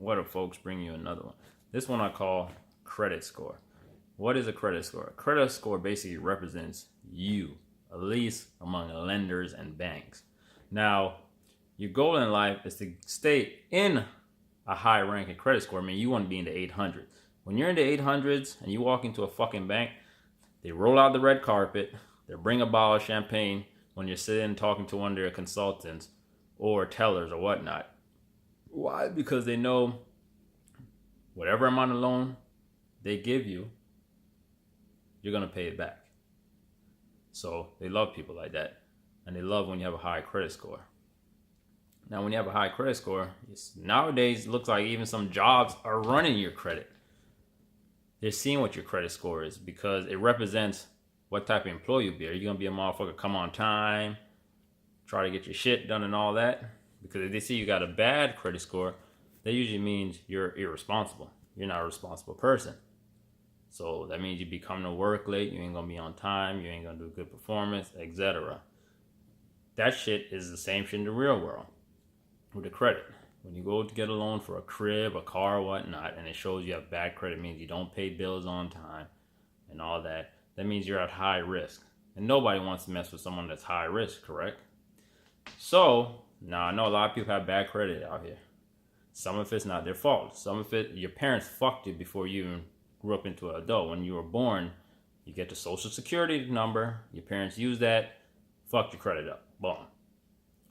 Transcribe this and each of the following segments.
what do folks bring you another one? This one I call credit score. What is a credit score? A credit score basically represents you, at least among lenders and banks. Now, your goal in life is to stay in a high ranking credit score. I mean, you want to be in the 800s. When you're in the 800s and you walk into a fucking bank, they roll out the red carpet, they bring a bottle of champagne when you're sitting talking to one of their consultants or tellers or whatnot. Why? Because they know whatever amount of loan they give you, you're going to pay it back. So they love people like that. And they love when you have a high credit score. Now, when you have a high credit score, nowadays it looks like even some jobs are running your credit. They're seeing what your credit score is because it represents what type of employee you'll be. Are you going to be a motherfucker come on time, try to get your shit done and all that? Because if they see you got a bad credit score, that usually means you're irresponsible. You're not a responsible person. So that means you be coming to work late, you ain't going to be on time, you ain't going to do a good performance, etc. That shit is the same shit in the real world with the credit. When you go to get a loan for a crib, a car, or whatnot, and it shows you have bad credit, means you don't pay bills on time and all that, that means you're at high risk. And nobody wants to mess with someone that's high risk, correct? So, now I know a lot of people have bad credit out here. Some of it's not their fault. Some of it, your parents fucked you before you even grew up into an adult. When you were born, you get the social security number, your parents use that, fucked your credit up. Boom.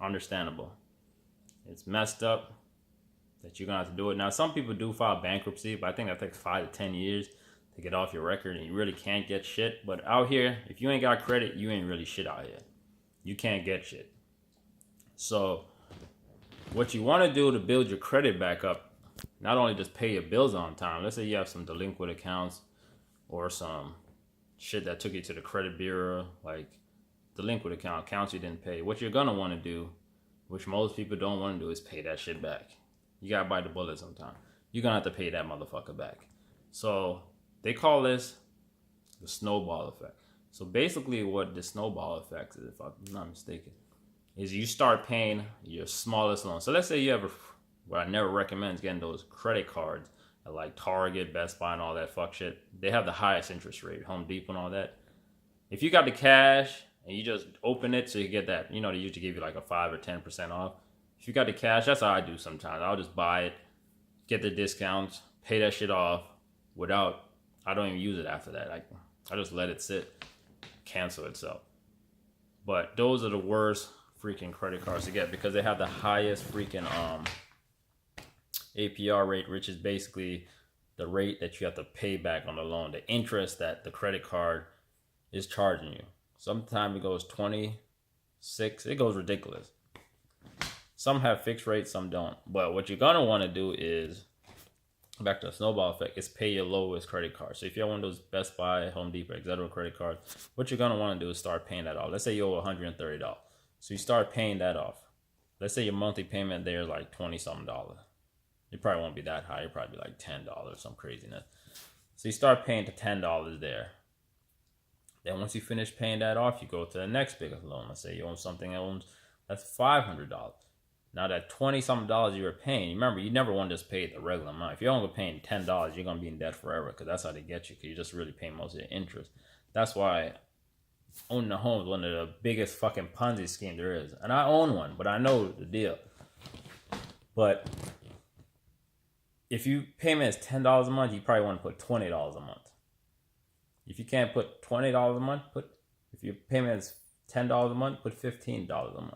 Understandable. It's messed up that you're going to have to do it. Now, some people do file bankruptcy, but I think that takes 5 to 10 years to get off your record, and you really can't get shit. But out here, if you ain't got credit, you ain't really shit out here. You can't get shit. So, what you want to do to build your credit back up, not only just pay your bills on time. Let's say you have some delinquent accounts or some shit that took you to the credit bureau, like delinquent accounts you didn't pay. What you're going to want to do, which most people don't want to do, is pay that shit back. You got to bite the bullet sometime. You're going to have to pay that motherfucker back. So they call this the snowball effect. So basically what the snowball effect is, if I'm not mistaken, is you start paying your smallest loan. So let's say you have what I never recommend is getting those credit cards at like Target, Best Buy, and all that fuck shit. They have the highest interest rate, Home Depot and all that. If you got the cash and you just open it so you get that, they usually give you like a 5 or 10% off. If you got the cash, that's how I do sometimes. I'll just buy it, get the discounts, pay that shit off I don't even use it after that. I just let it sit, cancel itself. But those are the worst freaking credit cards to get because they have the highest freaking APR rate, which is basically the rate that you have to pay back on the loan, the interest that the credit card is charging you. Sometimes it goes 26, it goes ridiculous. Some have fixed rates, some don't. But what you're gonna want to do is, back to the snowball effect, is pay your lowest credit card. So if you have one of those Best Buy, Home Depot, etc. credit cards, what you're gonna want to do is start paying that off. Let's say you owe $130. So you start paying that off. Let's say your monthly payment there is like $20-something. It probably won't be that high. It'll probably be like $10, some craziness. So you start paying to $10 there. Then once you finish paying that off, you go to the next biggest loan. Let's say you own something that's $500. Now that $20-something you were paying, remember, you never want to just pay the regular amount. If you're only paying $10, you're going to be in debt forever because that's how they get you, because you just really pay most of the interest. That's why owning a home is one of the biggest fucking Ponzi scheme there is. And I own one, but I know the deal. But if your payment is $10 a month, you probably want to put $20 a month. If you can't put $20 a month, if your payment is $10 a month, put $15 a month.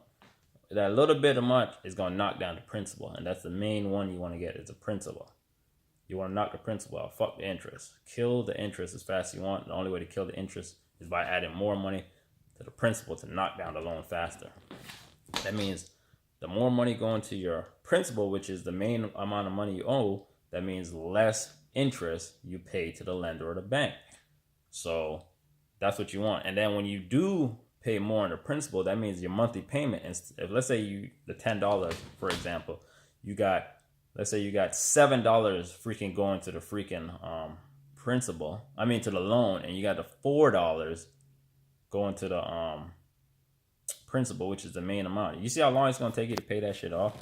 That little bit a month is going to knock down the principal, and that's the main one you want to get is the principal. You want to knock the principal out. Fuck the interest. Kill the interest as fast as you want. The only way to kill the interest is by adding more money to the principal to knock down the loan faster. That means the more money going to your principal, which is the main amount of money you owe, that means less interest you pay to the lender or the bank. So that's what you want. And then when you do pay more on the principal, that means your monthly payment, if let's say the $10, for example, let's say you got $7 freaking going to the freaking to the loan, and you got the $4 going to the principal, which is the main amount. You see how long it's going to take you to pay that shit off?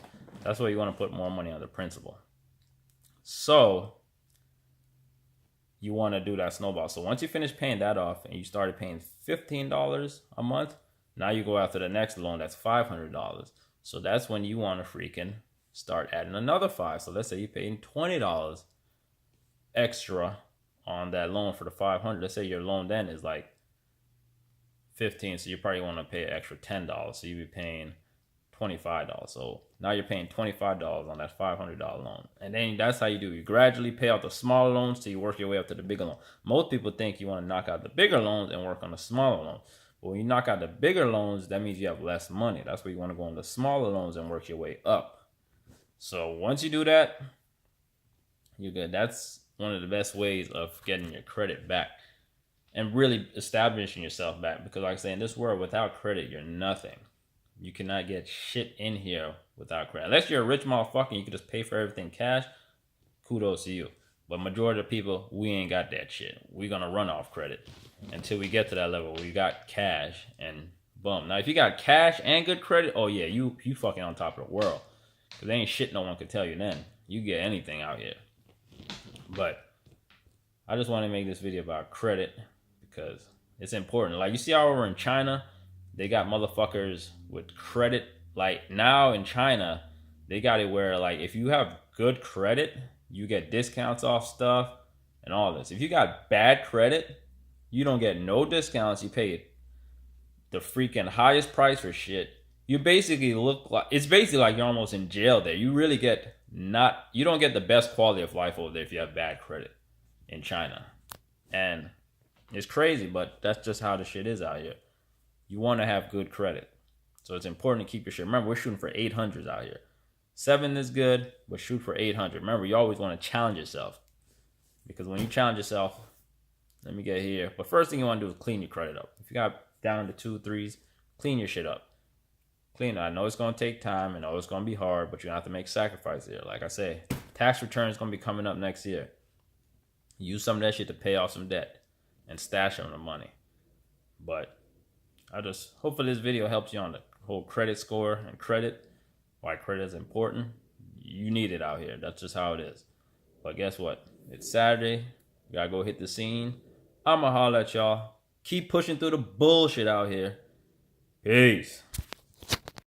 That's why you want to put more money on the principal. So you want to do that snowball. So once you finish paying that off and you started paying $15 a month, now you go after the next loan that's $500. So that's when you want to freaking start adding another $5. So let's say you're paying $20 extra on that loan for the $500. Let's say your loan then is like $15, so you probably want to pay an extra $10. So you'd be paying $25. So now you're paying $25 on that $500 loan. And then that's how you do. You gradually pay out the smaller loans till you work your way up to the bigger loan. Most people think you want to knock out the bigger loans and work on the smaller loans. But when you knock out the bigger loans, that means you have less money. That's where you want to go on the smaller loans and work your way up. So once you do that, you're good. That's one of the best ways of getting your credit back and really establishing yourself back. Because like I say, in this world, without credit, you're nothing. You cannot get shit in here without credit. Unless you're a rich motherfucker and you can just pay for everything cash, kudos to you. But majority of people, we ain't got that shit. We're going to run off credit until we get to that level where we got cash and boom. Now, if you got cash and good credit, oh yeah, you fucking on top of the world. Because there ain't shit no one could tell you then. You get anything out here. But I just want to make this video about credit because it's important. Like you see how over in China, they got motherfuckers with credit. Like now in China, they got it where like if you have good credit, you get discounts off stuff and all this. If you got bad credit, you don't get no discounts. You pay the freaking highest price for shit. You basically look like, it's basically like you're almost in jail there. You really get you don't get the best quality of life over there if you have bad credit in China. And it's crazy, but that's just how the shit is out here. You want to have good credit. So it's important to keep your shit. Remember, we're shooting for 800s out here. 7 is good, but shoot for 800. Remember, you always want to challenge yourself. Because when you challenge yourself, let me get here. But first thing you want to do is clean your credit up. If you got down to 2, 3s, clean your shit up. Clean it. I know it's going to take time. I know it's going to be hard, but you're going to have to make sacrifices here. Like I say, tax return is going to be coming up next year. Use some of that shit to pay off some debt and stash some of the money. But hopefully this video helps you on the whole credit score and credit. Why credit is important. You need it out here. That's just how it is. But guess what? It's Saturday. You gotta go hit the scene. I'ma holler at y'all. Keep pushing through the bullshit out here. Peace.